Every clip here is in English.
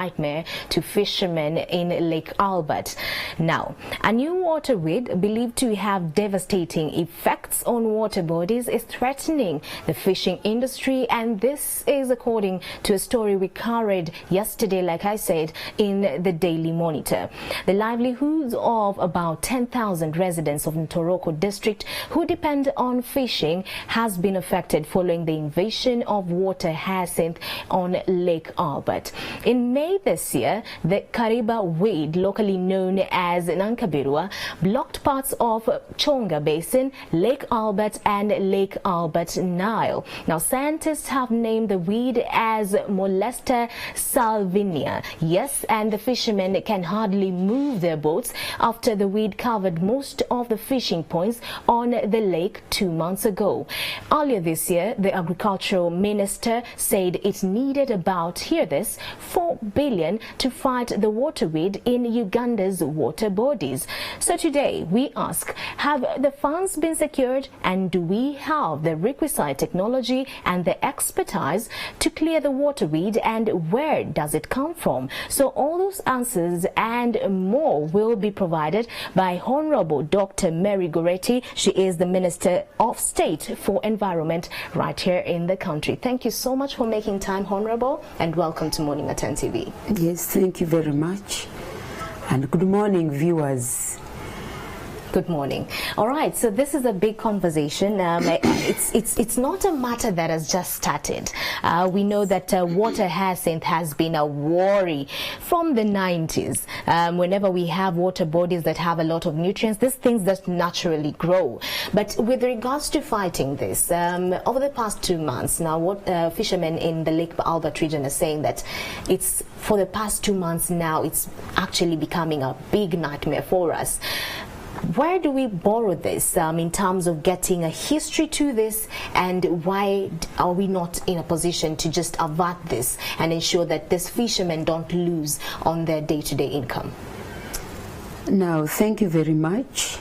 nightmare to fishermen in Lake Albert. Now, a new water weed believed to have devastating effects on water bodies is threatening the fishing industry, and this is according to a story we carried yesterday, like I said, in the Daily Monitor. The livelihoods of about 10,000 residents of Ntoroko district who depend on fishing has been affected following the invasion of water hyacinth on Lake Albert. In May this year, the Kariba weed, locally known as Nankabirwa, blocked parts of Chonga Basin, Lake Albert and Lake Albert Nile. Now, scientists have named the weed as Molester salvinia. Yes, and the fishermen can hardly move their boats after the weed covered most of the fishing points on the lake 2 months ago. Earlier this year, the agricultural minister said it needed about, hear this, 4 billion to fight the water weed in Uganda's water bodies. So today we ask, have the funds been secured, and do we have the requisite technology and the expertise to clear the water weed, and where does it come from? So all those answers and more will be provided by Honorable Dr. Mary Goretti. She is the Minister of State for Environment right here in the country. Thank you so much for making time, Honorable, and welcome to Morning at 10 TV. Yes, thank you very much, and good morning, viewers. Good morning. All right, so this is a big conversation. It's not a matter that has just started. We know that water hyacinth has been a worry from the 90s. Whenever we have water bodies that have a lot of nutrients, these things just naturally grow. But with regards to fighting this, over the past 2 months now, what fishermen in the Lake Albert region are saying that it's for the past 2 months now, it's actually becoming a big nightmare for us. Where do we borrow this in terms of getting a history to this, and why are we not in a position to just avert this and ensure that these fishermen don't lose on their day-to-day income? Now, thank you very much.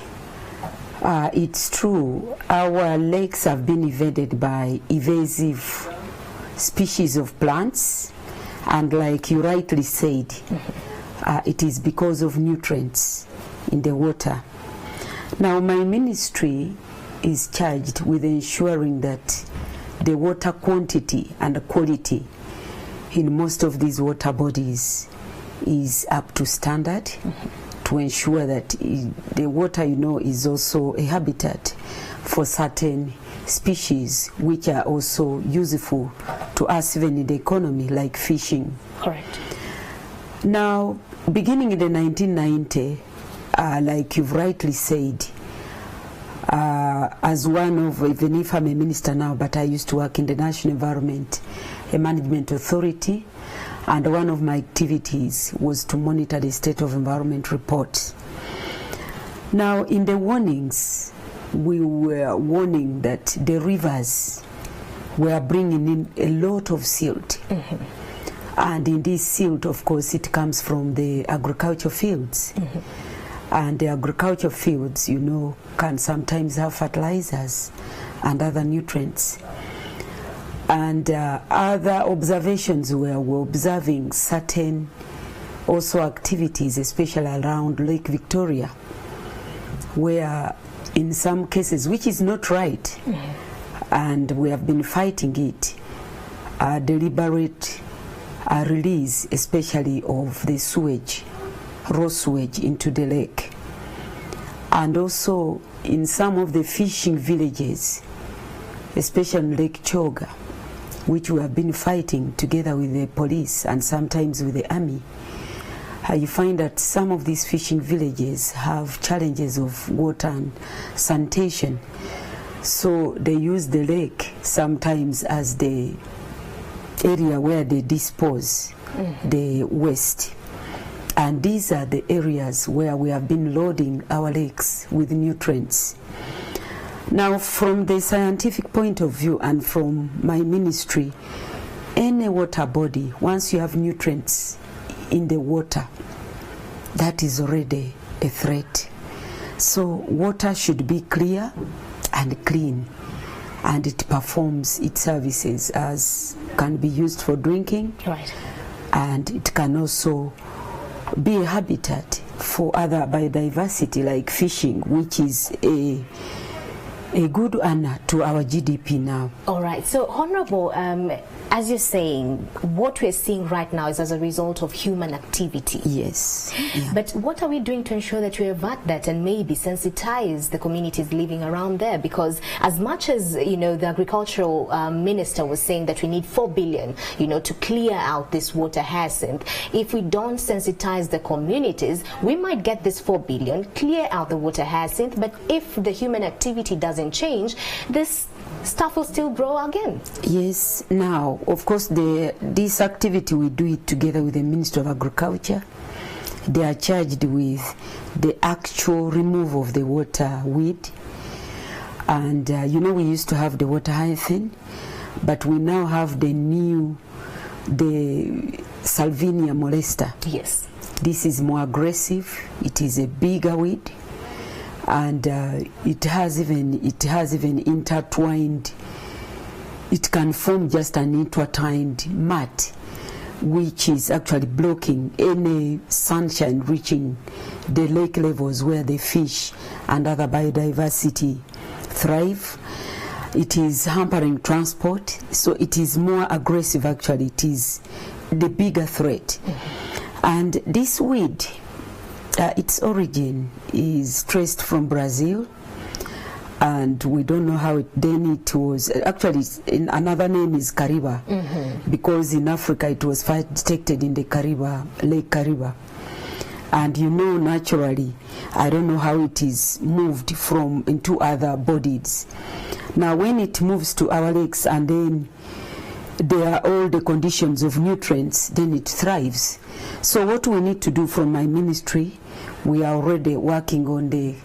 It's true, our lakes have been invaded by invasive species of plants, and like you rightly said, it is because of nutrients in the water. Now, my ministry is charged with ensuring that the water quantity and quality in most of these water bodies is up to standard, to ensure that the water, is also a habitat for certain species which are also useful to us even in the economy, like fishing. Correct. Now, beginning in the 1990s, like you've rightly said, as one of, even if I'm a minister now, but I used to work in the National Environment Management Authority, and one of my activities was to monitor the state of environment reports. Now, in the warnings, we were warning that the rivers were bringing in a lot of silt. And in this silt, of course, it comes from the agriculture fields. And the agriculture fields, can sometimes have fertilizers and other nutrients. And other observations we're observing certain also activities, especially around Lake Victoria, where in some cases, which is not right, and we have been fighting it, deliberate release, especially of the sewage, raw sewage into the lake. And also in some of the fishing villages, especially in Lake Choga, which we have been fighting together with the police and sometimes with the army, you find that some of these fishing villages have challenges of water and sanitation. So they use the lake sometimes as the area where they dispose the waste. And these are the areas where we have been loading our lakes with nutrients. Now, from the scientific point of view and from my ministry, any water body, once you have nutrients in the water, that is already a threat. So water should be clear and clean, and it performs its services as can be used for drinking, right, and it can also be a habitat for other biodiversity like fishing, which is a good honor to our GDP now. All right. So, Honorable, as you're saying, what we're seeing right now is as a result of human activity. Yes. Yeah. But what are we doing to ensure that we avert that and maybe sensitize the communities living around there? Because as much as, you know, the agricultural minister was saying that we need 4 billion, you know, to clear out this water hyacinth, if we don't sensitize the communities, we might get this 4 billion, clear out the water hyacinth, but if the human activity doesn't change, this stuff will still grow again. Yes. Now, of course, this activity, we do it together with the Ministry of Agriculture. They are charged with the actual removal of the water weed. And, you know, we used to have the water hyacinth, but we now have the Salvinia molesta. Yes. This is more aggressive. It is a bigger weed. And it has even intertwined. It can form just an intertwined mat, which is actually blocking any sunshine reaching the lake levels where the fish and other biodiversity thrive. It is hampering transport, so it is more aggressive. Actually, it is the bigger threat. And this weed, its origin is traced from Brazil, and we don't know how it was actually, another name is Kariba, because in Africa it was first detected in the Lake Kariba. And you know, naturally, I don't know how it is moved into other bodies. Now when it moves to our lakes and then there are all the conditions of nutrients, then it thrives. So what we need to do from my ministry, we are already working on the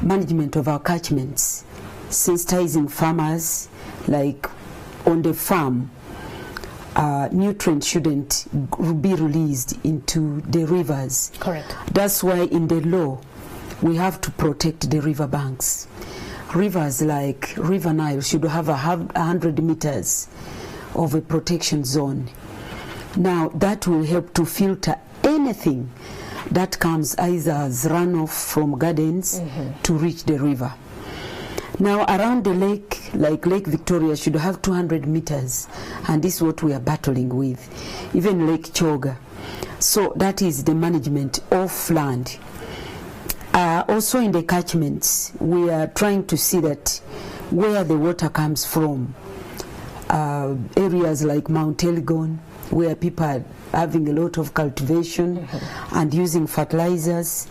management of our catchments, sensitizing farmers, like on the farm, nutrients shouldn't be released into the rivers. Correct. That's why in the law, we have to protect the river banks. Rivers like River Nile should have 100 meters of a protection zone. Now that will help to filter anything that comes either as runoff from gardens to reach the river. Now around the lake, like Lake Victoria, should have 200 meters, and this is what we are battling with. Even Lake Choga. So that is the management of land. Also in the catchments, we are trying to see that where the water comes from, areas like Mount Elgon, where people are having a lot of cultivation and using fertilizers.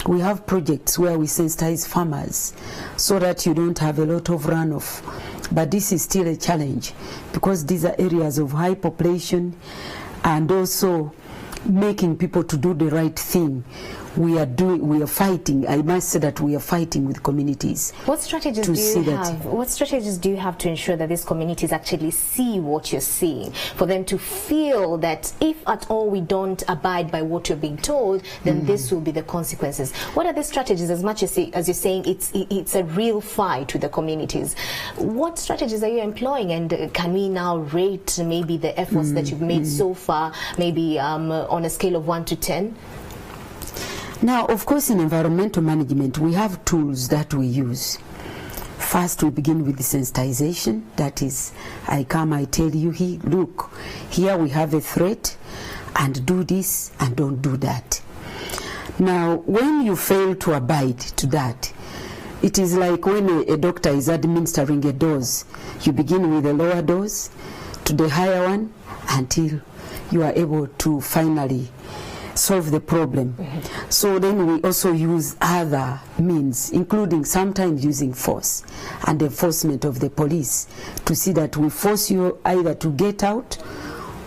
We have projects where we sensitize farmers so that you don't have a lot of runoff. But this is still a challenge because these are areas of high population, and also making people to do the right thing. We are fighting. I must say that we are fighting with communities. What strategies do you have to ensure that these communities actually see what you're seeing, for them to feel that if at all we don't abide by what you're being told, then this will be the consequences? What are the strategies? As much as you're saying it's a real fight with the communities, what strategies are you employing, and can we now rate maybe the efforts that you've made so far, maybe on a scale of 1 to 10? Now, of course, in environmental management, we have tools that we use. First, we begin with the sensitization. That is, I tell you, look, here we have a threat, and do this and don't do that. Now, when you fail to abide to that, it is like when a doctor is administering a dose. You begin with a lower dose to the higher one until you are able to finally solve the problem. So then we also use other means, including sometimes using force and enforcement of the police, to see that we force you either to get out.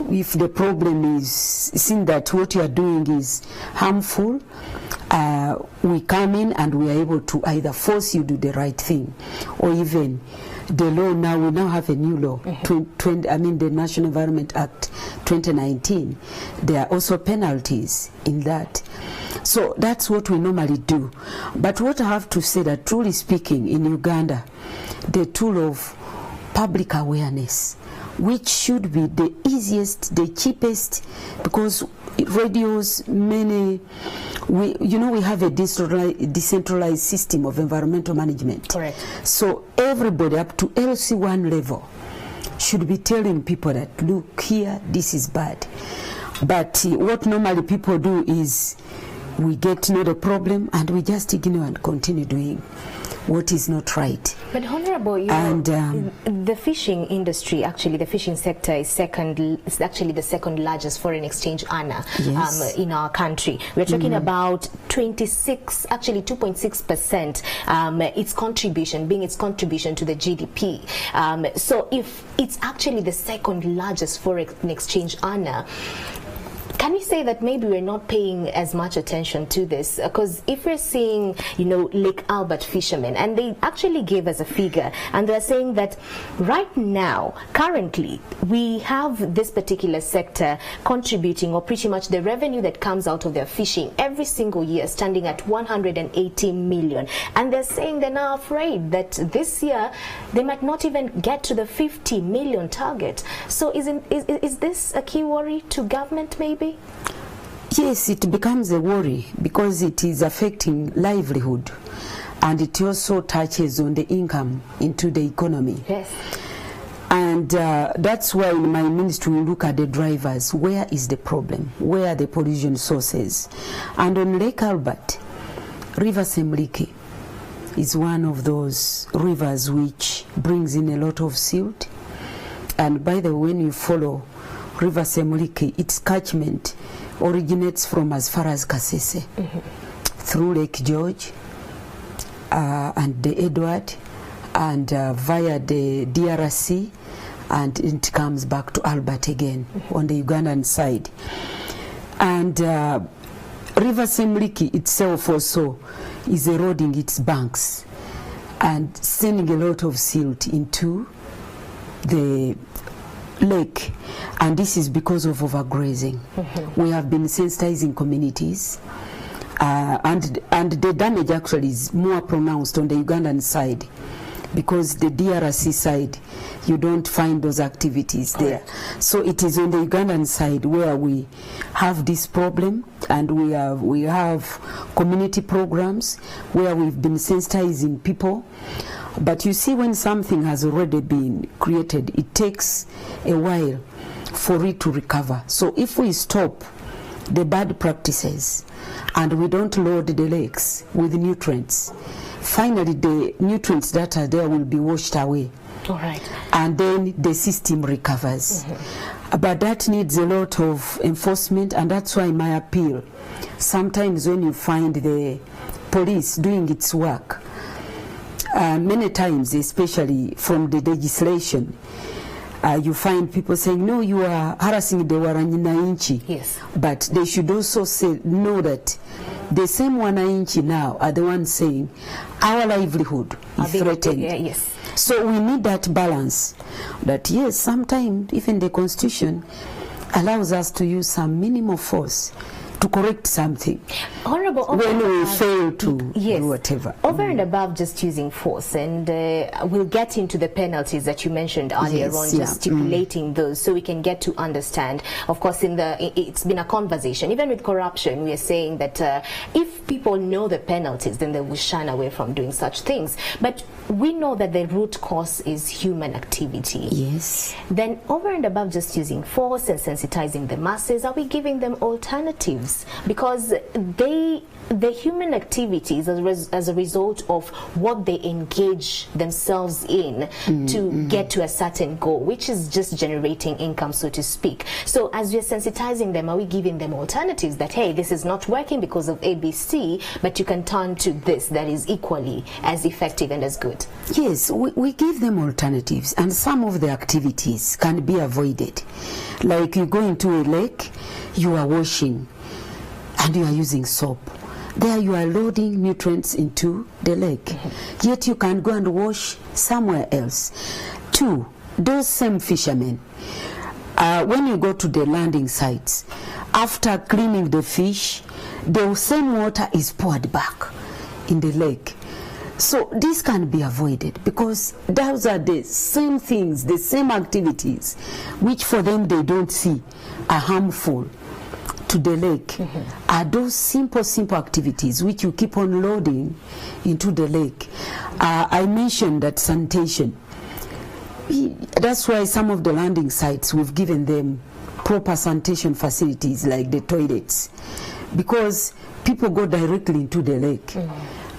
If the problem is seen that what you are doing is harmful, we come in and we are able to either force you to do the right thing, or even the law now, we now have a new law, the National Environment Act 2019. There are also penalties in that. So that's what we normally do. But what I have to say, that truly speaking, in Uganda, the tool of public awareness, which should be the easiest, the cheapest, because radios, many, we have a decentralized system of environmental management. Correct. So everybody up to LC1 level should be telling people that, look here, this is bad. But what normally people do is we get to know the problem and we just ignore and continue doing what is not right. But Honorable, the fishing industry, actually the fishing sector is actually the second largest foreign exchange earner in our country. We're talking about 2.6% its contribution to the GDP. So if it's actually the second largest foreign exchange earner, can we say that maybe we're not paying as much attention to this? Because if we're seeing, Lake Albert fishermen, and they actually gave us a figure, and they're saying that right now, currently, we have this particular sector contributing, or pretty much the revenue that comes out of their fishing every single year, standing at 180 million. And they're saying they're now afraid that this year they might not even get to the 50 million target. So is this a key worry to government, maybe? Yes, it becomes a worry because it is affecting livelihood, and it also touches on the income into the economy. Yes. And that's why in my ministry we look at the drivers. Where is the problem? Where are the pollution sources? And on Lake Albert, River Semliki is one of those rivers which brings in a lot of silt. And by the way, when you follow River Semliki, its catchment originates from as far as Kasese, through Lake George and the Edward, and via the DRC, and it comes back to Albert again on the Ugandan side. And River Semliki itself also is eroding its banks and sending a lot of silt into the lake, and this is because of overgrazing. We have been sensitizing communities, and the damage actually is more pronounced on the Ugandan side, because the DRC side, you don't find those activities there. So it is on the Ugandan side where we have this problem, and we have community programs where we've been sensitizing people. But you see, when something has already been created, it takes a while for it to recover. So if we stop the bad practices and we don't load the lakes with nutrients, finally the nutrients that are there will be washed away. All right. And then the system recovers. But that needs a lot of enforcement, and that's why my appeal, sometimes when you find the police doing its work, many times, especially from the legislation, you find people saying, no, you are harassing the Wananchi. Yes. But they should also know that the same Wananchi now are the ones saying our livelihood is threatened. Yes. So we need that balance, that yes, sometimes even the Constitution allows us to use some minimal force to correct something. Honorable, when we fail to do whatever. Over and above just using force, and we'll get into the penalties that you mentioned earlier on, just stipulating those so we can get to understand. Of course, it's been a conversation. Even with corruption, we are saying that if people know the penalties, then they will shun away from doing such things. But we know that the root cause is human activity. Yes. Then over and above just using force and sensitizing the masses, are we giving them alternatives? Because the human activities as a result of what they engage themselves in to get to a certain goal, which is just generating income, so to speak. So as we're sensitizing them, are we giving them alternatives that, hey, this is not working because of ABC, but you can turn to this that is equally as effective and as good? Yes, we give them alternatives, and some of the activities can be avoided. Like you go into a lake, you are washing, and you are using soap. There you are loading nutrients into the lake. Yet you can go and wash somewhere else. Two, those same fishermen, when you go to the landing sites, after cleaning the fish, the same water is poured back in the lake. So this can be avoided because those are the same things, the same activities, which for them they don't see are harmful to the lake, are those simple activities which you keep on loading into the lake. I mentioned that sanitation. That's why some of the landing sites, we've given them proper sanitation facilities like the toilets, because people go directly into the lake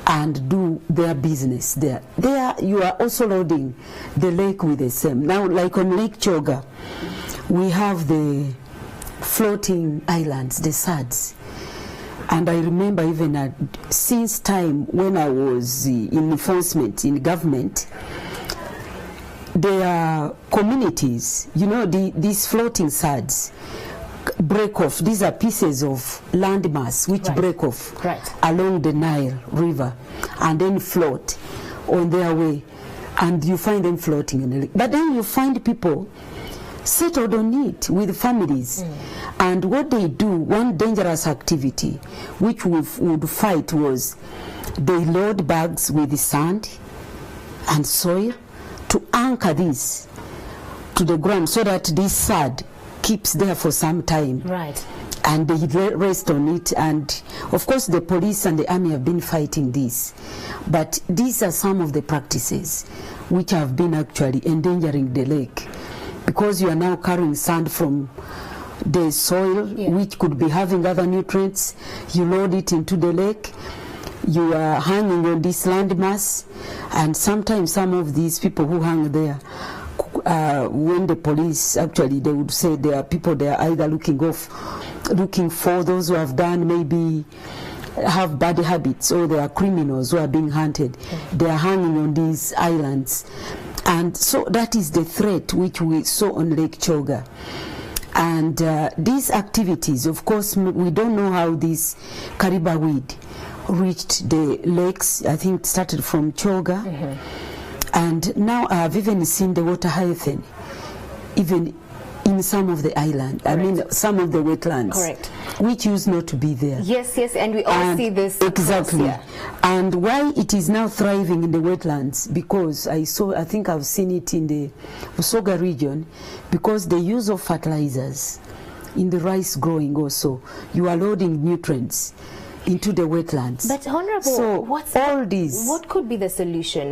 and do their business there. There you are also loading the lake with the same. Now, like on Lake Kyoga, we have the floating islands, the SADs. And I remember even since time when I was in enforcement in government, there are communities, you know, these floating SADs break off. These are pieces of landmass which break off along the Nile River and then float on their way, and you find them floating in the lake. But then you find people settled on it with families. And what they do, one dangerous activity which we would fight was they load bags with sand and soil to anchor this to the ground so that this SAD keeps there for some time. And they rest on it. And of course the police and the army have been fighting this. But these are some of the practices which have been actually endangering the lake, because you are now carrying sand from the soil which could be having other nutrients. You load it into the lake, you are hanging on this landmass, and sometimes some of these people who hang there, when the police actually, they would say there are people there either looking for those who have done, maybe have bad habits, or they are criminals who are being hunted. They are hanging on these islands. And so that is the threat which we saw on Lake Kyoga. And these activities, of course, we don't know how this Kariba weed reached the lakes. I think it started from Kyoga. And now I've even seen the water hyacinth, even in some of the islands, I mean some of the wetlands, which used not to be there. Yes, and we all see this. Exactly. And why it is now thriving in the wetlands, because I think I've seen it in the Busoga region, because the use of fertilizers in the rice growing also, you are loading nutrients into the wetlands. But Honorable, so what could be the solution?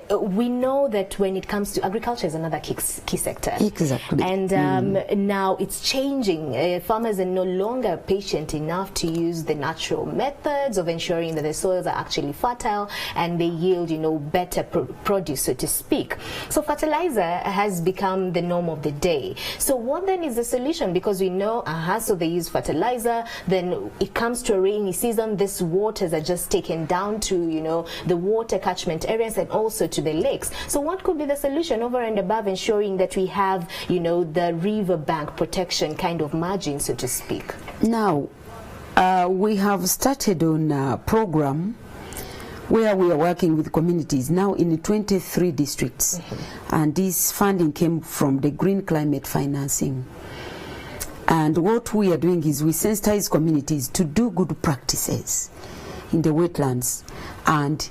We know that when it comes to agriculture is another key sector. Exactly. And now it's changing. Farmers are no longer patient enough to use the natural methods of ensuring that the soils are actually fertile and they yield, you know, better produce, so to speak. So fertilizer has become the norm of the day. So what then is the solution? Because we know, so they use fertilizer, then it comes to a rainy season, these waters are just taken down to, you know, the water catchment areas and also to the lakes. So what could be the solution over and above ensuring that we have, you know, the riverbank protection kind of margin, so to speak? Now, we have started on a program where we are working with communities now in 23 districts. And this funding came from the Green Climate Financing. And what we are doing is we sensitize communities to do good practices in the wetlands, and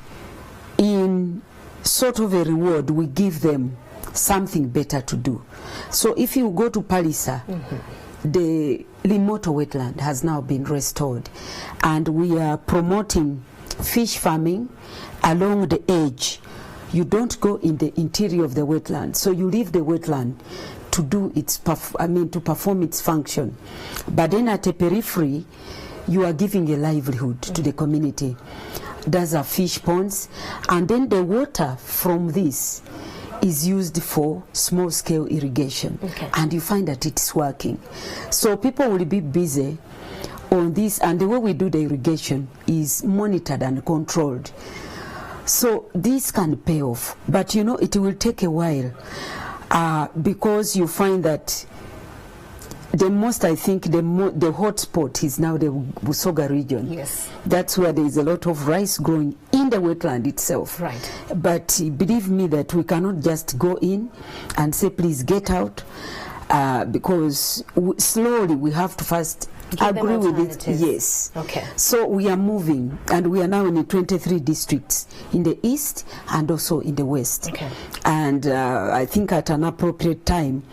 in sort of a reward we give them something better to do. So if you go to Palisa, the Limoto wetland has now been restored, and we are promoting fish farming along the edge. You don't go in the interior of the wetland, so you leave the wetland to do its to perform its function. But then at the periphery, you are giving a livelihood to the community. Those are fish ponds, and then the water from this is used for small-scale irrigation, and you find that it's working. So people will be busy on this, and the way we do the irrigation is monitored and controlled. So this can pay off, but you know, it will take a while. Because you find that the most, I think, the hot spot is now the Busoga region. Yes. That's where there is a lot of rice growing in the wetland itself. Right. But believe me that we cannot just go in and say, please get out, because slowly we have to first agree with it. Yes. Okay. So we are moving, and we are now in 23 districts in the east and also in the west. Okay. And I think at an appropriate time,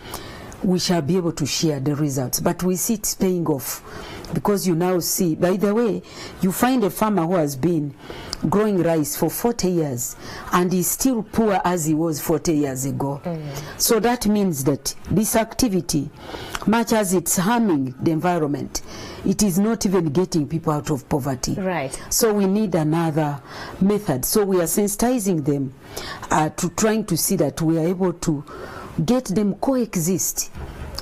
we shall be able to share the results. But we see it's paying off, because you now see, by the way, you find a farmer who has been growing rice for 40 years and is still poor as he was 40 years ago. So that means that this activity, much as it's harming the environment, it is not even getting people out of poverty. Right. So we need another method. So we are sensitizing them to trying to see that we are able to get them coexist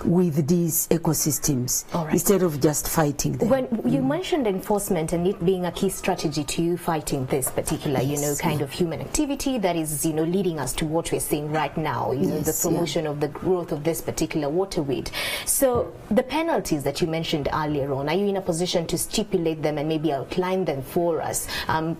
with these ecosystems, instead of just fighting them. When you mentioned enforcement and it being a key strategy to you fighting this particular, kind of human activity that is, leading us to what we're seeing right now, the promotion of the growth of this particular waterweed. So the penalties that you mentioned earlier on, are you in a position to stipulate them and maybe outline them for us?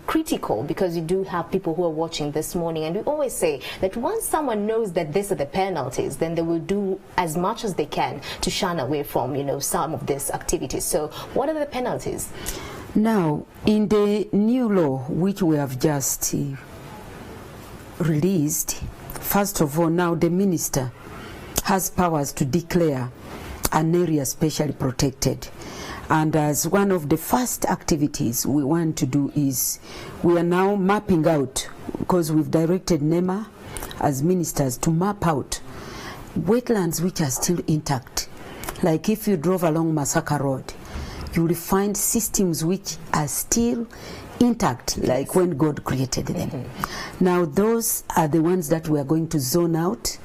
Critical, because you do have people who are watching this morning, and we always say that once someone knows that these are the penalties, then they will do as much as they can to shun away from some of these activities. So what are the penalties? Now, in the new law which we have just released, first of all, now the minister has powers to declare an area specially protected. And as one of the first activities we want to do is, we are now mapping out, because we've directed NEMA as ministers to map out wetlands which are still intact. Like if you drove along Masaka Road, you will find systems which are still intact, like when God created them. Now those are the ones that we are going to zone out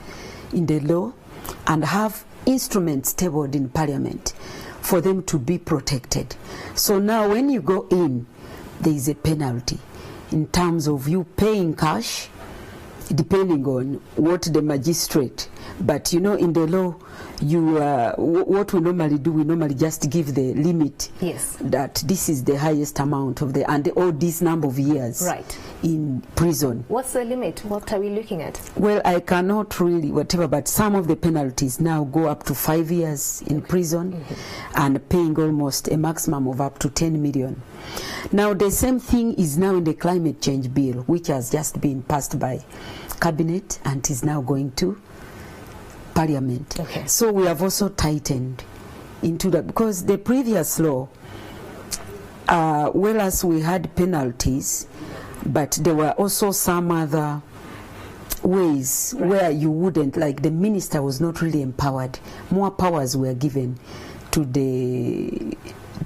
in the law and have instruments tabled in Parliament for them to be protected. So now when you go in, there is a penalty in terms of you paying cash, depending on what the magistrate, but in the law, what we normally do, we normally just give the limit. Yes. That this is the highest amount of and all this number of years in prison. What's the limit? What are we looking at? Well, I cannot really whatever, but some of the penalties now go up to 5 years in prison and paying almost a maximum of up to 10 million. Now the same thing is now in the climate change bill, which has just been passed by Cabinet and is now going to Parliament. Okay. So we have also tightened into that, because the previous law, whereas we had penalties, but there were also some other ways where you wouldn't, like the minister was not really empowered. More powers were given to the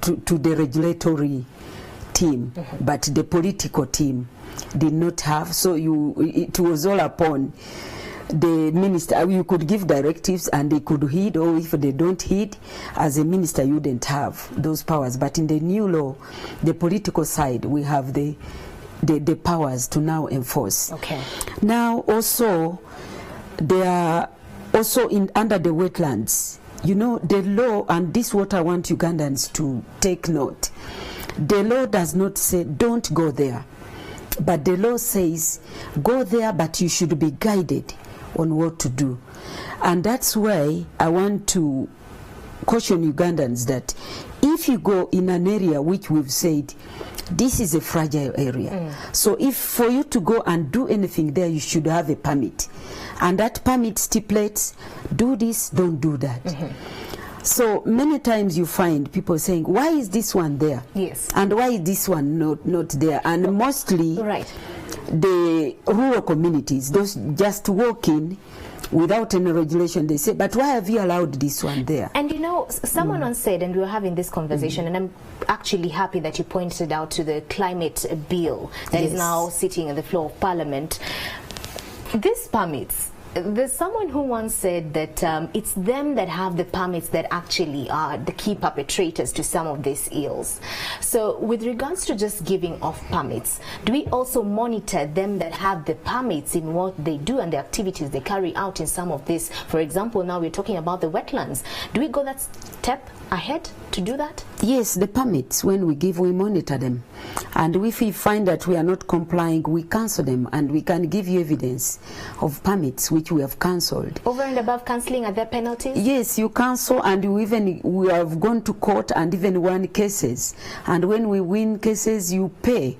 regulatory team, but the political team did not have. So it was all upon the minister. You could give directives and they could heed, or if they don't heed, as a minister you didn't have those powers. But in the new law, the political side, we have the powers to now enforce. Okay. Now also, they are also under the wetlands. The law, and this is what I want Ugandans to take note. The law does not say don't go there, but the law says go there, but you should be guided on what to do. And that's why I want to caution Ugandans that if you go in an area which we've said this is a fragile area, so if for you to go and do anything there, you should have a permit, and that permit stipulates do this, don't do that. So many times you find people saying, why is this one there? Yes. And why is this one not there? And mostly the rural communities, those just walking without any regulation, they say, but why have you allowed this one there? And someone once said, and we were having this conversation, and I'm actually happy that you pointed out to the climate bill that is now sitting on the floor of Parliament. These permits, there's someone who once said that it's them that have the permits that actually are the key perpetrators to some of these ills. So with regards to just giving off permits, do we also monitor them that have the permits in what they do and the activities they carry out in some of this? For example, now we're talking about the wetlands. Do we go that step ahead to do that? Yes, the permits, when we give, we monitor them. And if we find that we are not complying, we cancel them, and we can give you evidence of permits which we have cancelled. Over and above cancelling, are there penalties? Yes, you cancel, and we have gone to court and even won cases. And when we win cases, you pay.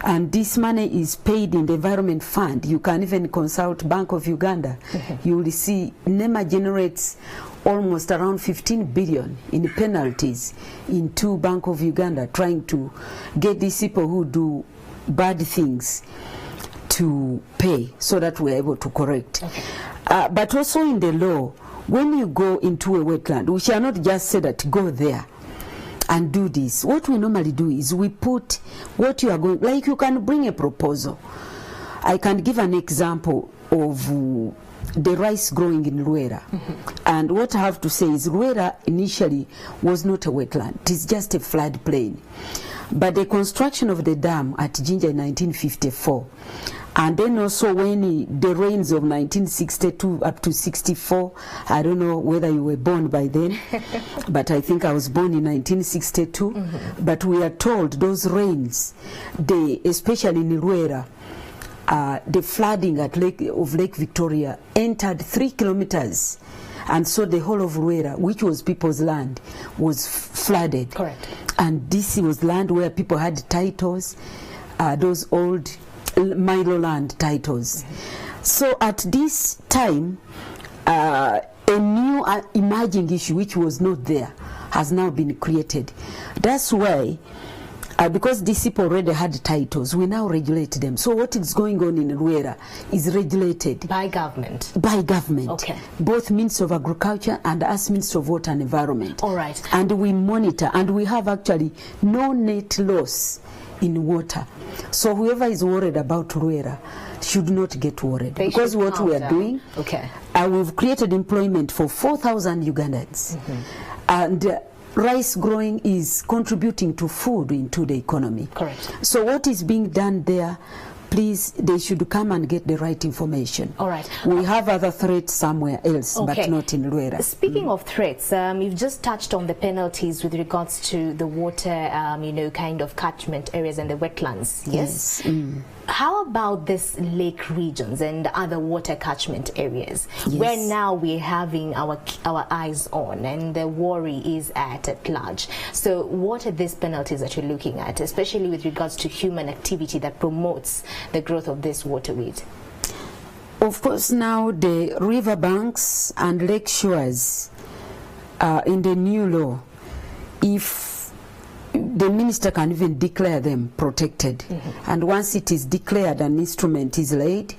And this money is paid in the Environment Fund. You can even consult Bank of Uganda. You will see NEMA generates almost around 15 billion in penalties into Bank of Uganda, trying to get these people who do bad things to pay so that we're able to correct. But also in the law, when you go into a wetland, we shall not just say that go there and do this. What we normally do is we put what you are going, like you can bring a proposal. I can give an example of the rice growing in Luera. And what I have to say is Luera initially was not a wetland. It is just a floodplain. But the construction of the dam at Jinja in 1954, and then also when the rains of 1962 up to 64, I don't know whether you were born by then, but I think I was born in 1962. But we are told those rains, especially in Luera, the flooding at Lake Victoria entered 3 kilometers, and so the whole of Luera, which was people's land, was flooded. Correct. And this was land where people had titles, those old Milo land titles. So at this time, a new emerging issue which was not there has now been created. That's why, because these people already had titles, we now regulate them. So what is going on in Luera is regulated by government. By government. Okay. Both Ministry of Agriculture and us Ministry of Water and Environment. All right. And we monitor, and we have actually no net loss in water. So whoever is worried about Luera should not get worried. Because what we are doing, we've created employment for 4,000 Ugandans. And rice growing is contributing to food into the economy. Correct. So what is being done there, please, they should come and get the right information. All right. We have other threats somewhere else, but not in Luera. Speaking of threats, you've just touched on the penalties with regards to the water, kind of catchment areas and the wetlands. Yes. How about this lake regions and other water catchment areas, where now we're having our eyes on and the worry is at large? So what are these penalties that you're looking at, especially with regards to human activity that promotes the growth of this waterweed? Of course, now the river banks and lake shores in the new law, if the minister can even declare them protected. And once it is declared, an instrument is laid,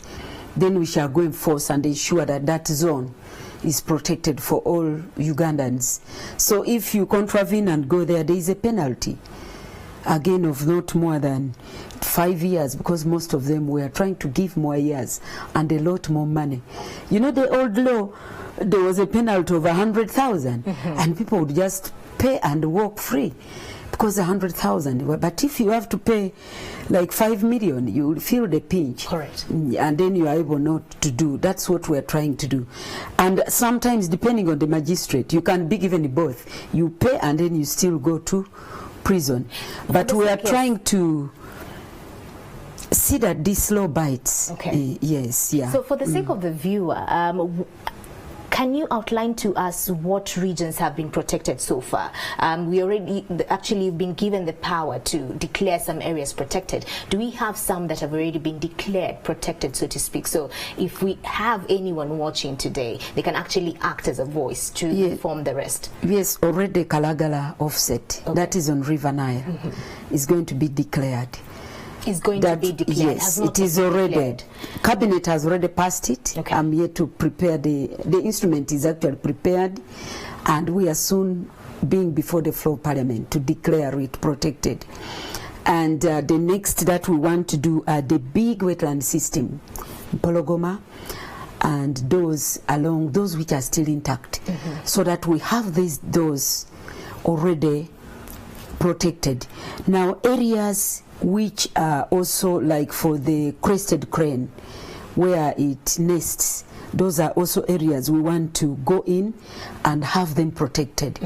then we shall go in force and ensure that that zone is protected for all Ugandans. So if you contravene and go there, there is a penalty, again, of not more than 5 years, because most of them were trying to give more years and a lot more money. You know, the old law, there was a penalty of 100,000, and people would just pay and walk free. Because 100,000, but if you have to pay like 5 million, you will feel the pinch. Correct. And then you are able not to do. That's what we're trying to do. And sometimes, depending on the magistrate, you can be given both. You pay and then you still go to prison. But we are trying to see that this law bites. Okay. Yes, yeah. So for the sake of the viewer, can you outline to us what regions have been protected so far? We already actually been given the power to declare some areas protected. Do we have some that have already been declared protected, so to speak? So if we have anyone watching today, they can actually act as a voice to inform the rest. Yes, already Kalagala offset, that is on River Nile, is going to be declared. Is going to be declared. Yes, it is already declared. Cabinet has already passed it. I'm yet to prepare the instrument is actually prepared, and we are soon being before the floor of Parliament to declare it protected. And the next that we want to do are the big wetland system, Pologoma, and those along those which are still intact, so that we have those already protected. Now areas which are also like for the crested crane, where it nests, those are also areas we want to go in and have them protected.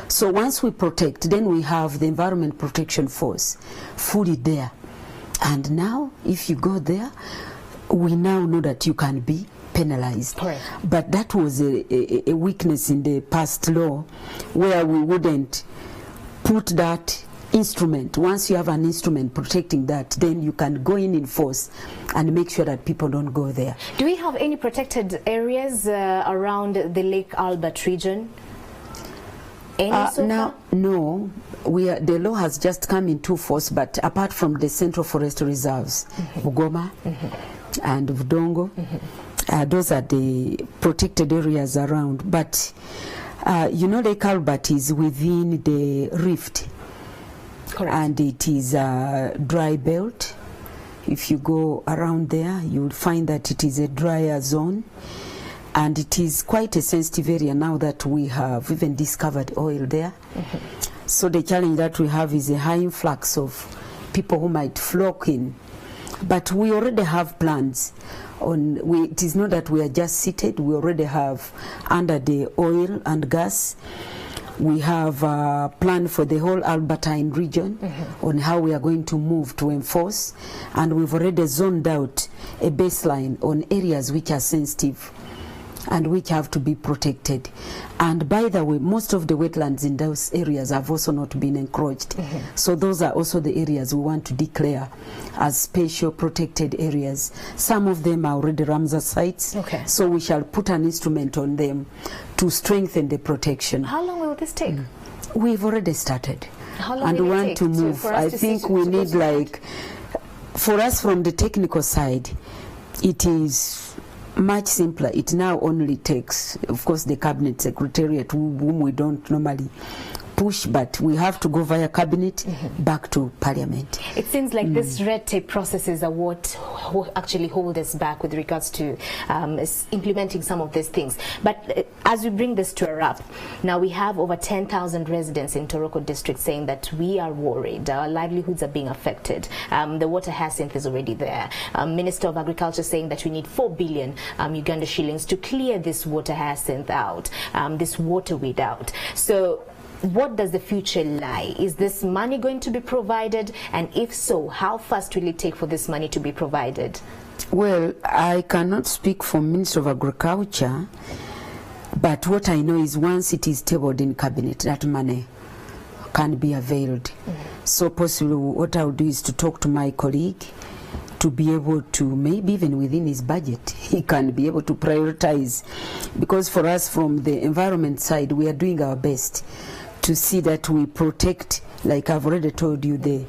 So once we protect, then we have the Environment Protection Force fully there. And now, if you go there, we now know that you can be penalized. Correct. But that was a weakness in the past law, where we wouldn't put that instrument. Once you have an instrument protecting that, then you can go in force and make sure that people don't go there. Do we have any protected areas around the Lake Albert region? Any so far? No, the law has just come into force, but apart from the Central Forest Reserves, Bugoma and Vudongo, those are the protected areas around. But you know, Lake Albert is within the rift. Correct. And it is a dry belt. If you go around there, you will find that it is a drier zone. And it is quite a sensitive area now that we have even discovered oil there. So the challenge that we have is a high influx of people who might flock in. But we already have plans. It is not that we are just seated. We already have, under the oil and gas, we have a plan for the whole Albertine region on how we are going to move to enforce. And we've already zoned out a baseline on areas which are sensitive and which have to be protected. And by the way, most of the wetlands in those areas have also not been encroached. So those are also the areas we want to declare as special protected areas. Some of them are already Ramsar sites, so we shall put an instrument on them to strengthen the protection. How long will this take? We've already started. How long and will we it want take to move. I think we need, like, for us from the technical side, it is much simpler. It now only takes, of course, the Cabinet Secretariat, whom we don't normally push, but we have to go via Cabinet back to Parliament. It seems like this red tape processes are what actually hold us back with regards to implementing some of these things. But as we bring this to a wrap, now we have over 10,000 residents in Toroko district saying that we are worried, our livelihoods are being affected. The water hyacinth is already there. Minister of Agriculture saying that we need 4 billion Uganda shillings to clear this water hyacinth out, this waterweed out. So what does the future lie? Is this money going to be provided? And if so, how fast will it take for this money to be provided? Well, I cannot speak for Minister of Agriculture, but what I know is once it is tabled in Cabinet, that money can be availed. So possibly what I'll do is to talk to my colleague to be able to, maybe even within his budget, he can be able to prioritize. Because for us from the environment side, we are doing our best to see that we protect, like I've already told you, the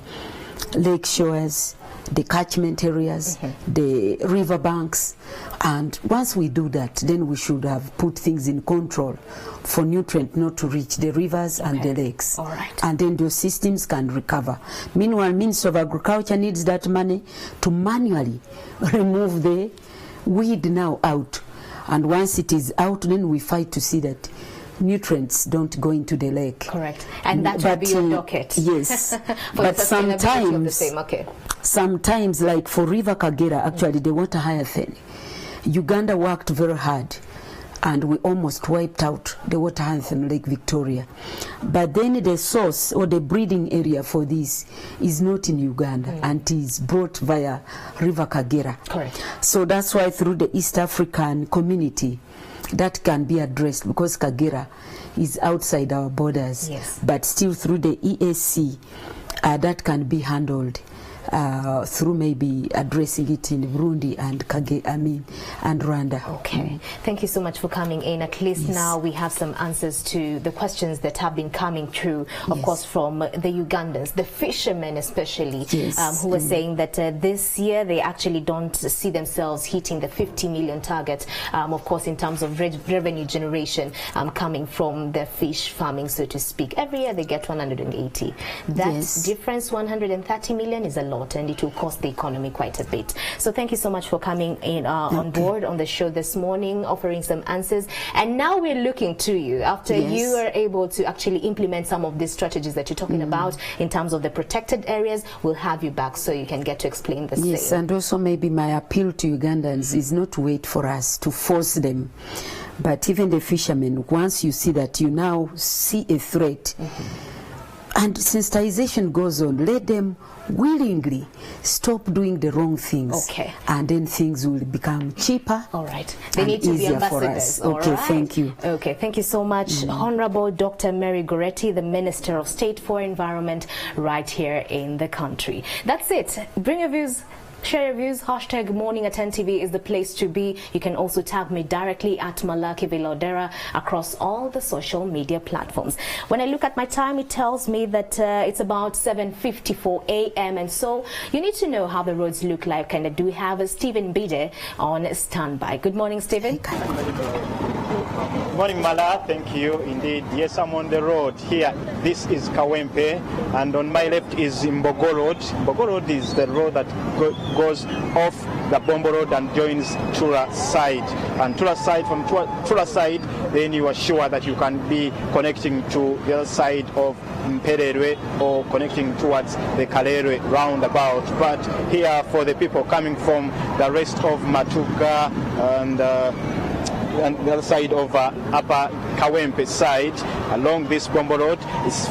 lake shores, the catchment areas, the river banks. And once we do that, then we should have put things in control for nutrient not to reach the rivers and the lakes. And then those systems can recover. Meanwhile, Minister of Agriculture needs that money to manually remove the weed now out. And once it is out, then we fight to see that nutrients don't go into the lake. Correct. And that will be your docket. Yes. But sometimes, like for River Kagera, actually the water hyacinth, Uganda worked very hard and we almost wiped out the water hyacinth in Lake Victoria. But then the source or the breeding area for this is not in Uganda and is brought via River Kagera. Correct. So that's why through the East African community, that can be addressed, because Kagera is outside our borders. But still through the EAC, that can be handled through maybe addressing it in Burundi and and Rwanda. Okay. Thank you so much for coming in. At least now we have some answers to the questions that have been coming through, of course, from the Ugandans, the fishermen especially, who are saying that this year they actually don't see themselves hitting the 50 million target, of course, in terms of revenue generation coming from the fish farming, so to speak. Every year they get 180. That difference, 130 million, is a lot. lot, and it will cost the economy quite a bit. So thank you so much for coming in on board on the show this morning, offering some answers. And now we're looking to you after you are able to actually implement some of these strategies that you're talking about in terms of the protected areas. We'll have you back so you can get to explain the same. Yes, and also maybe my appeal to Ugandans is not to wait for us to force them, but even the fishermen, once you see that you now see a threat, and sensitization goes on, let them willingly stop doing the wrong things. Okay. And then things will become cheaper. All right. They need to be ambassadors. Okay, thank you. Okay, thank you so much. Honorable Dr. Mary Goretti, the Minister of State for Environment right here in the country. That's it. Bring your views. Share your views. Hashtag Morning at NTV is the place to be. You can also tag me directly at Malaki Vilodera across all the social media platforms. When I look at my time, it tells me that it's about 7:54 a.m. and so you need to know how the roads look like. And I do have Stephen Bide on standby. Good morning, Stephen. Good morning, Mala. Thank you. Indeed. Yes, I'm on the road here. This is Kawempe, and on my left is Mbogo Road. Mbogo Road is the road that goes off the Bombo Road and joins Tura side. And Tura side, from Tura side, then you are sure that you can be connecting to the other side of Mpererwe or connecting towards the Kalerwe roundabout. But here for the people coming from the rest of Matuga and the other side of Upper Kawempe side along this Bombo Road is